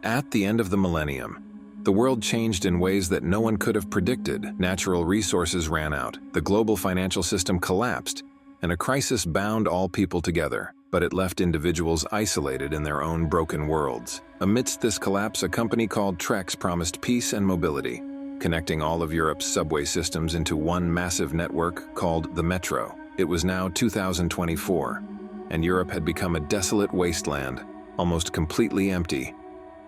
At the end of the millennium, the world changed in ways that no one could have predicted. Natural resources ran out, the global financial system collapsed, and a crisis bound all people together, but it left individuals isolated in their own broken worlds. Amidst this collapse, a company called Trex promised peace and mobility, connecting all of Europe's subway systems into one massive network called the Metro. It was now 2024, and Europe had become a desolate wasteland, almost completely empty,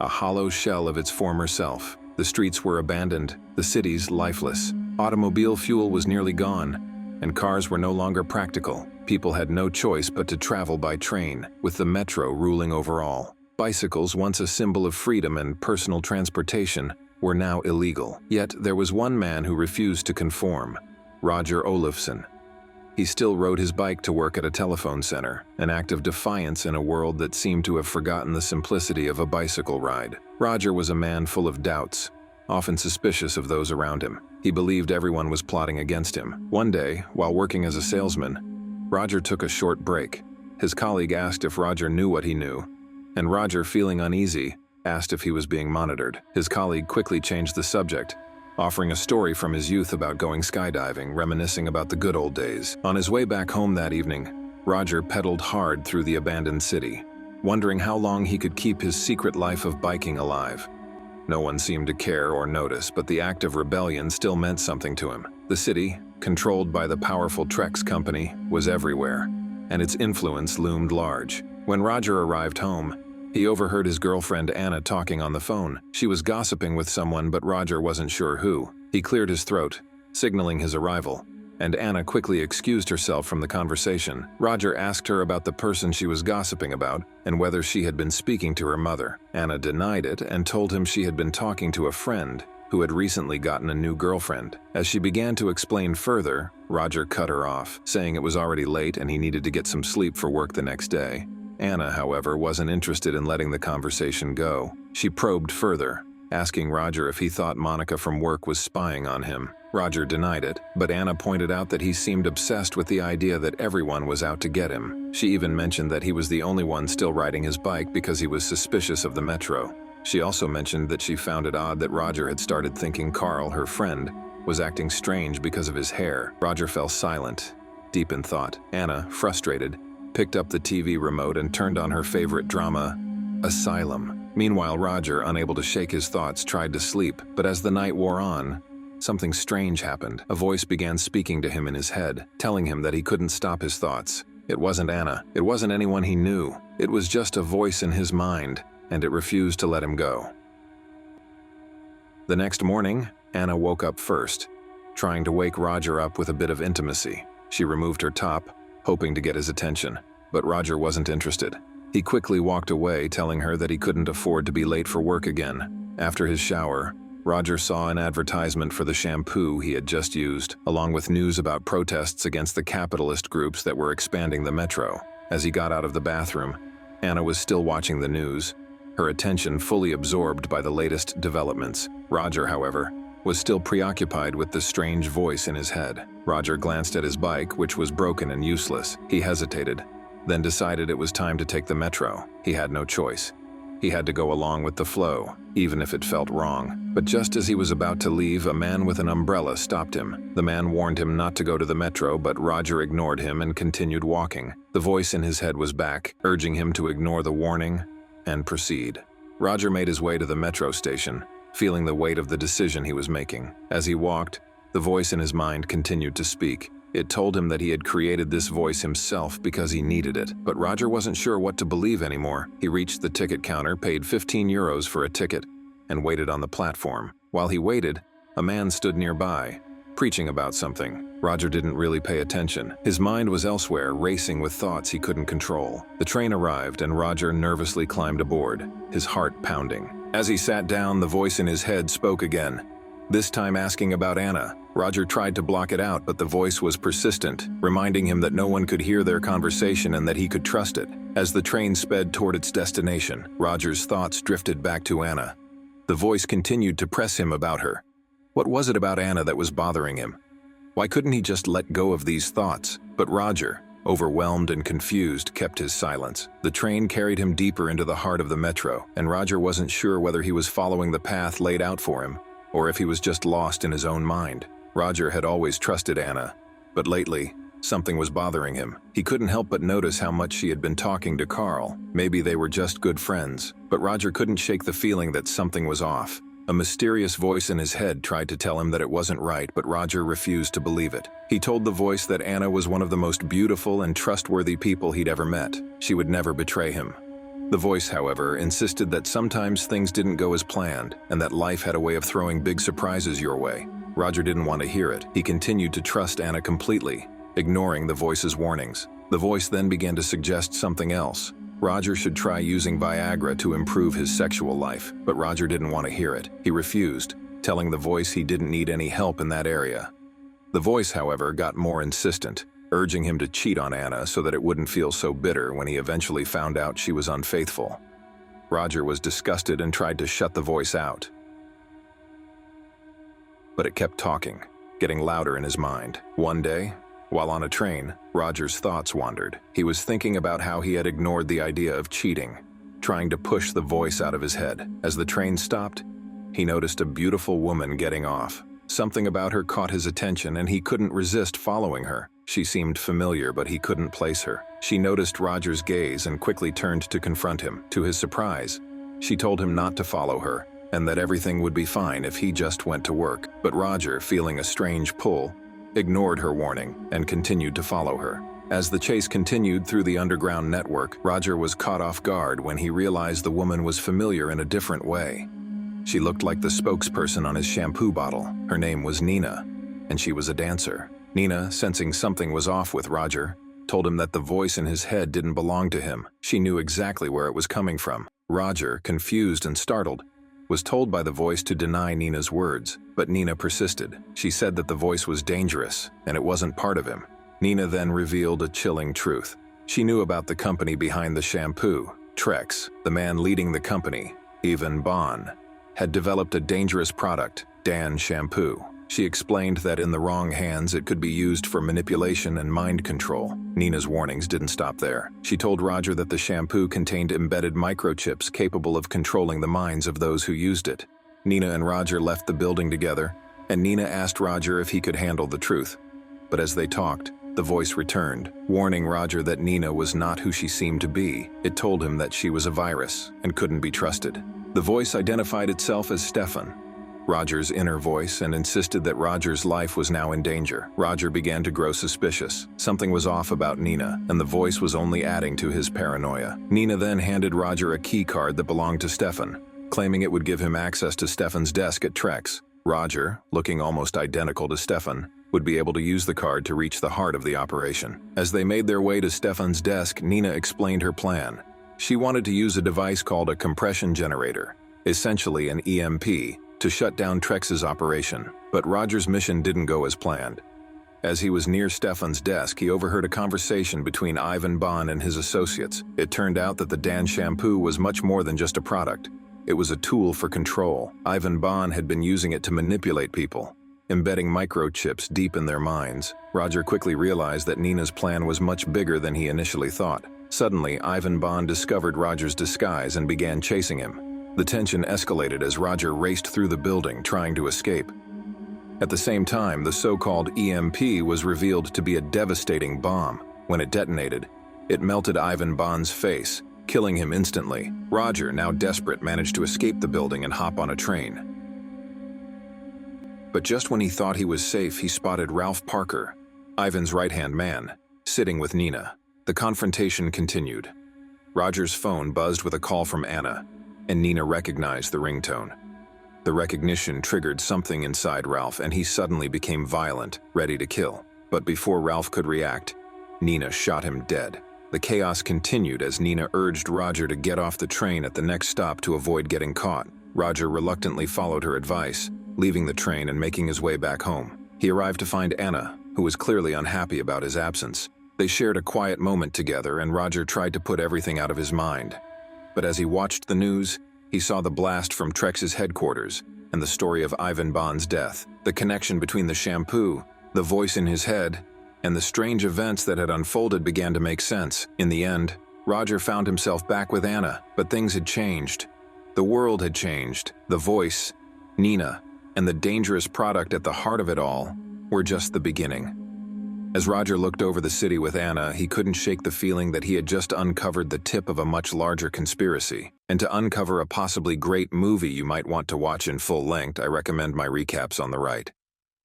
a hollow shell of its former self. The streets were abandoned, the cities lifeless. Automobile fuel was nearly gone, and cars were no longer practical. People had no choice but to travel by train, with the metro ruling over all. Bicycles, once a symbol of freedom and personal transportation, were now illegal. Yet there was one man who refused to conform: Roger Olofsson. He still rode his bike to work at a telephone center, an act of defiance in a world that seemed to have forgotten the simplicity of a bicycle ride. Roger was a man full of doubts, often suspicious of those around him. He believed everyone was plotting against him. One day, while working as a salesman, Roger took a short break. His colleague asked if Roger knew what he knew, and Roger, feeling uneasy, asked if he was being monitored. His colleague quickly changed the subject, offering a story from his youth about going skydiving, reminiscing about the good old days. On his way back home that evening, Roger pedaled hard through the abandoned city, wondering how long he could keep his secret life of biking alive. No one seemed to care or notice, but the act of rebellion still meant something to him. The city, controlled by the powerful Trex company, was everywhere, and its influence loomed large. When Roger arrived home, he overheard his girlfriend Anna talking on the phone. She was gossiping with someone, but Roger wasn't sure who. He cleared his throat, signaling his arrival, and Anna quickly excused herself from the conversation. Roger asked her about the person she was gossiping about and whether she had been speaking to her mother. Anna denied it and told him she had been talking to a friend who had recently gotten a new girlfriend. As she began to explain further, Roger cut her off, saying it was already late and he needed to get some sleep for work the next day. Anna, however, wasn't interested in letting the conversation go. She probed further, asking Roger if he thought Monica from work was spying on him. Roger denied it, but Anna pointed out that he seemed obsessed with the idea that everyone was out to get him. She even mentioned that he was the only one still riding his bike because he was suspicious of the metro. She also mentioned that she found it odd that Roger had started thinking Carl, her friend, was acting strange because of his hair. Roger fell silent, deep in thought. Anna, frustrated, picked up the TV remote and turned on her favorite drama, Asylum. Meanwhile, Roger, unable to shake his thoughts, tried to sleep, but as the night wore on, something strange happened. A voice began speaking to him in his head, telling him that he couldn't stop his thoughts. It wasn't Anna. It wasn't anyone he knew. It was just a voice in his mind, and it refused to let him go. The next morning, Anna woke up first, trying to wake Roger up with a bit of intimacy. She removed her top, hoping to get his attention, but Roger wasn't interested. He quickly walked away, telling her that he couldn't afford to be late for work again. After his shower, Roger saw an advertisement for the shampoo he had just used, along with news about protests against the capitalist groups that were expanding the metro. As he got out of the bathroom, Anna was still watching the news, her attention fully absorbed by the latest developments. Roger, however, was still preoccupied with the strange voice in his head. Roger glanced at his bike, which was broken and useless. He hesitated, then decided it was time to take the metro. He had no choice. He had to go along with the flow, even if it felt wrong. But just as he was about to leave, a man with an umbrella stopped him. The man warned him not to go to the metro, but Roger ignored him and continued walking. The voice in his head was back, urging him to ignore the warning and proceed. Roger made his way to the metro station, feeling the weight of the decision he was making. As he walked, the voice in his mind continued to speak. It told him that he had created this voice himself because he needed it, but Roger wasn't sure what to believe anymore. He reached the ticket counter, paid 15 euros for a ticket, and waited on the platform. While he waited, a man stood nearby, preaching about something. Roger didn't really pay attention. His mind was elsewhere, racing with thoughts he couldn't control. The train arrived, and Roger nervously climbed aboard, his heart pounding. As he sat down, the voice in his head spoke again, this time asking about Anna. Roger tried to block it out, but the voice was persistent, reminding him that no one could hear their conversation and that he could trust it. As the train sped toward its destination, Roger's thoughts drifted back to Anna. The voice continued to press him about her. What was it about Anna that was bothering him? Why couldn't he just let go of these thoughts? But Roger, overwhelmed and confused, kept his silence. The train carried him deeper into the heart of the metro, and Roger wasn't sure whether he was following the path laid out for him, or if he was just lost in his own mind. Roger had always trusted Anna, but lately, something was bothering him. He couldn't help but notice how much she had been talking to Carl. Maybe they were just good friends, but Roger couldn't shake the feeling that something was off. A mysterious voice in his head tried to tell him that it wasn't right, but Roger refused to believe it. He told the voice that Anna was one of the most beautiful and trustworthy people he'd ever met. She would never betray him. The voice, however, insisted that sometimes things didn't go as planned, and that life had a way of throwing big surprises your way. Roger didn't want to hear it. He continued to trust Anna completely, ignoring the voice's warnings. The voice then began to suggest something else. Roger should try using Viagra to improve his sexual life, but Roger didn't want to hear it. He refused, telling the voice he didn't need any help in that area. The voice, however, got more insistent, urging him to cheat on Anna so that it wouldn't feel so bitter when he eventually found out she was unfaithful. Roger was disgusted and tried to shut the voice out. But it kept talking, getting louder in his mind. One day, while on a train, Roger's thoughts wandered. He was thinking about how he had ignored the idea of cheating, trying to push the voice out of his head. As the train stopped, he noticed a beautiful woman getting off. Something about her caught his attention, and he couldn't resist following her. She seemed familiar, but he couldn't place her. She noticed Roger's gaze and quickly turned to confront him. To his surprise, she told him not to follow her, and that everything would be fine if he just went to work. But Roger, feeling a strange pull, ignored her warning and continued to follow her. As the chase continued through the underground network, Roger was caught off guard when he realized the woman was familiar in a different way. She looked like the spokesperson on his shampoo bottle. Her name was Nina, and she was a dancer. Nina, sensing something was off with Roger, told him that the voice in his head didn't belong to him. She knew exactly where it was coming from. Roger, confused and startled, was told by the voice to deny Nina's words, but Nina persisted. She said that the voice was dangerous, and it wasn't part of him. Nina then revealed a chilling truth. She knew about the company behind the shampoo, Trex. The man leading the company, Ivan Bond, had developed a dangerous product, Dan Shampoo. She explained that in the wrong hands it could be used for manipulation and mind control. Nina's warnings didn't stop there. She told Roger that the shampoo contained embedded microchips capable of controlling the minds of those who used it. Nina and Roger left the building together, and Nina asked Roger if he could handle the truth. But as they talked, the voice returned, warning Roger that Nina was not who she seemed to be. It told him that she was a virus and couldn't be trusted. The voice identified itself as Stefan, Roger's inner voice, and insisted that Roger's life was now in danger. Roger began to grow suspicious. Something was off about Nina, and the voice was only adding to his paranoia. Nina then handed Roger a key card that belonged to Stefan, claiming it would give him access to Stefan's desk at Trex. Roger, looking almost identical to Stefan, would be able to use the card to reach the heart of the operation. As they made their way to Stefan's desk, Nina explained her plan. She wanted to use a device called a compression generator, essentially an EMP, to shut down Trex's operation. But Roger's mission didn't go as planned. As he was near Stefan's desk, he overheard a conversation between Ivan Bond and his associates. It turned out that the Dan Shampoo was much more than just a product. It was a tool for control. Ivan Bond had been using it to manipulate people, embedding microchips deep in their minds. Roger quickly realized that Nina's plan was much bigger than he initially thought. Suddenly, Ivan Bond discovered Roger's disguise and began chasing him. The tension escalated as Roger raced through the building, trying to escape. At the same time, the so-called EMP was revealed to be a devastating bomb. When it detonated, it melted Ivan Bond's face, killing him instantly. Roger, now desperate, managed to escape the building and hop on a train. But just when he thought he was safe, he spotted Ralph Parker, Ivan's right-hand man, sitting with Nina. The confrontation continued. Roger's phone buzzed with a call from Anna, and Nina recognized the ringtone. The recognition triggered something inside Ralph, and he suddenly became violent, ready to kill. But before Ralph could react, Nina shot him dead. The chaos continued as Nina urged Roger to get off the train at the next stop to avoid getting caught. Roger reluctantly followed her advice, leaving the train and making his way back home. He arrived to find Anna, who was clearly unhappy about his absence. They shared a quiet moment together, and Roger tried to put everything out of his mind. But as he watched the news, he saw the blast from Trex's headquarters and the story of Ivan Bond's death. The connection between the shampoo, the voice in his head, and the strange events that had unfolded began to make sense. In the end, Roger found himself back with Anna, but things had changed. The world had changed. The voice, Nina, and the dangerous product at the heart of it all were just the beginning. As Roger looked over the city with Anna, he couldn't shake the feeling that he had just uncovered the tip of a much larger conspiracy. And to uncover a possibly great movie you might want to watch in full length, I recommend my recaps on the right.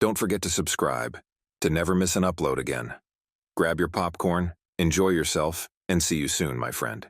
Don't forget to subscribe to never miss an upload again. Grab your popcorn, enjoy yourself, and see you soon, my friend.